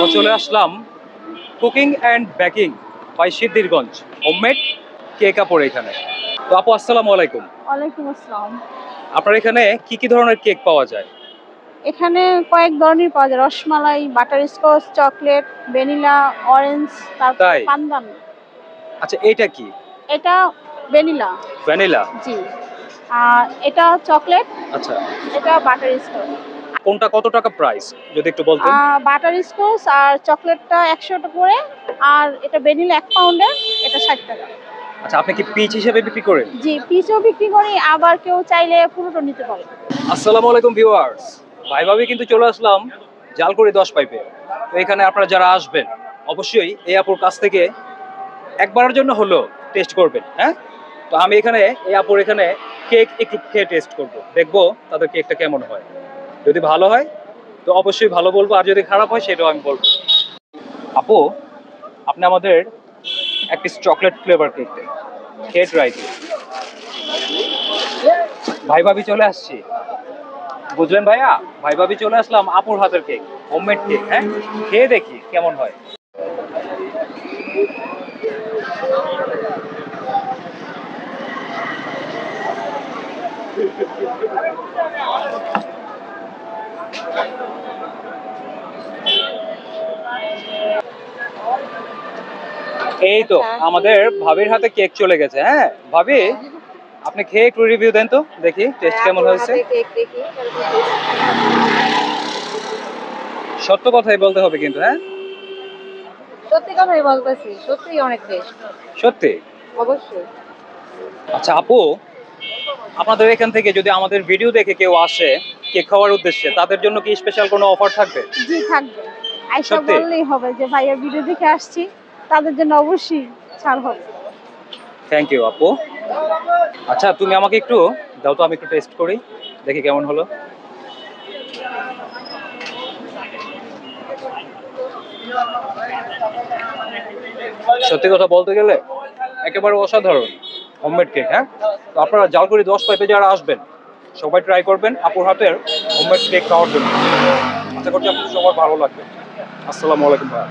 আমরা চলে আসলাম cooking and baking by Siddhirganj homemade cake আপর এখানে। তো আপু আসসালামু আলাইকুম। ওয়ালাইকুম আসসালাম। আপনার এখানে কি কি ধরনের কেক পাওয়া যায়? এখানে কয়েক ধরনের পাওয়া যায়, rasmalai, butterscotch, chocolate, vanilla, orange, তারপর তাই? পান্দান। আচ্ছা, এইটা কি? এটা ভ্যানিলা। ভ্যানিলা? জি। আর এটা চকলেট, আচ্ছা, এটা বাটারস্কচ। কোনটা কত টাকা প্রাইস যদি একটু বলতেন? বাটারস্কচ আর চকলেটটা 100 টাকা করে, আর এটা ভ্যানিলা 1 পাউন্ডের, এটা 60 টাকা। আচ্ছা, আপনি কি পিস হিসেবে বিক্রি করেন? জি, পিসও বিক্রি করি, আবার কেউ চাইলে পুরোটা নিতে পারে। আসসালামু আলাইকুম ভিউয়ার্স, ভাই ভাবি কিন্তু চলে আসলাম জালকুড়ি 10 পাইপে। তো এখানে আপনারা যারা আসবেন অবশ্যই এই আপুর কাছ থেকে একবারের জন্য হলো টেস্ট করবেন, হ্যাঁ? তো আমি এখানে এই আপুর এখানে কেক একটু খেয়ে টেস্ট করব, দেখবো তাদের কেকটা কেমন হয়। যদি ভালো হয় তো অবশ্যই ভালো বলবো, আর যদি খারাপ হয় সেটাও আমি বলবো। আপু, আপনি আমাদের এক পিস চকলেট ফ্লেভার কেক দেন, খেয়ে ট্রাই করুন। ভাই ভাবি চলে আসছি, বুঝলেন ভাইয়া? ভাই ভাবি চলে আসলাম আপুর হাতের কেক, হোমমেড কেক, হ্যাঁ? খেয়ে দেখি কেমন হয়। এই তো আমাদের ভাবির হাতে কেক চলে গেছে। হ্যাঁ ভাবি, আপনি খেয়ে একটু রিভিউ দেন তো, দেখি টেস্ট কেমন হয়েছে। সত্য কথাই বলতে হবে কিন্তু, হ্যাঁ? সত্যি কথাই বলতেছি, সত্যিই অনেক টেস্ট। সত্যি? অবশ্যই। আচ্ছা আপু, আপনাদের এখান থেকে যদি আমাদের ভিডিও দেখে কেউ আসে কেক খাওয়ার উদ্দেশ্যে, তাদের জন্য কি স্পেশাল কোনো অফার থাকবে? জি, থাকবে। আইসা সত্যি? বললেই হবে যে ভাইয়া ভিডিও দেখে আসছি, তাদের জন্য অবশ্যই ছাড় হবে। থ্যাংক ইউ আপু। আচ্ছা তুমি আমাকে একটু দাও তো, আমি একটু টেস্ট করি, দেখি কেমন হলো। সত্যি কথা বলতে গেলে একেবারে অসাধারণ হোমমেড কেক, হ্যাঁ? তো আপনারা জালকুড়ি 10 পাইপে যারা আসবেন সবাই ট্রাই করবেন আপুর হাতের হোমমেড কেক খাওয়ার জন্য। আশা করছি আপনাদের সবার ভালো লাগবে। আসসালামু আলাইকুম ভাই।